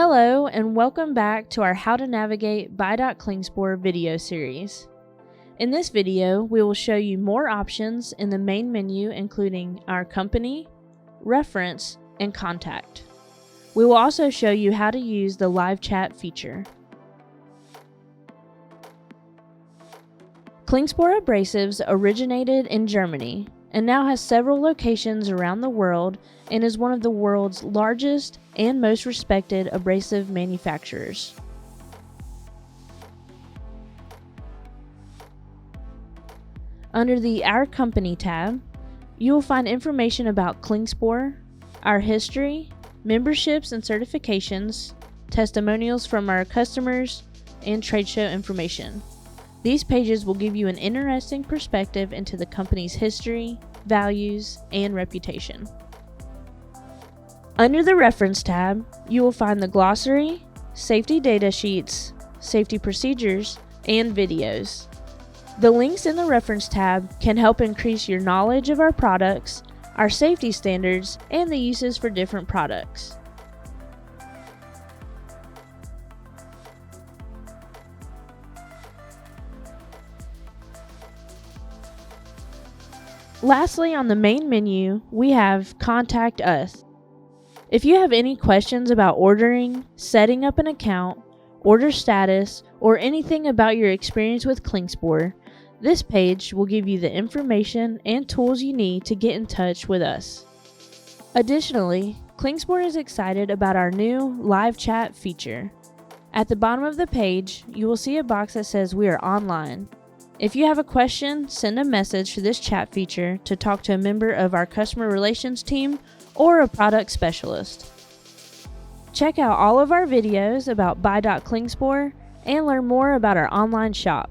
Hello and welcome back to our How to Navigate Buy.Klingspor video series. In this video, we will show you more options in the main menu including our company, reference, and contact. We will also show you how to use the live chat feature. Klingspor Abrasives originated in Germany and now has several locations around the world and is one of the world's largest and most respected abrasive manufacturers. Under the Our Company tab, you will find information about Klingspor, our history, memberships and certifications, testimonials from our customers, and trade show information. These pages will give you an interesting perspective into the company's history, values, and reputation. Under the Reference tab, you will find the glossary, safety data sheets, safety procedures, and videos. The links in the Reference tab can help increase your knowledge of our products, our safety standards, and the uses for different products. Lastly, on the main menu, we have Contact Us. If you have any questions about ordering, setting up an account, order status, or anything about your experience with Klingspor, this page will give you the information and tools you need to get in touch with us. Additionally, Klingspor is excited about our new live chat feature. At the bottom of the page, you will see a box that says we are online. If you have a question, send a message to this chat feature to talk to a member of our customer relations team or a product specialist. Check out all of our videos about Buy.Klingspor and learn more about our online shop.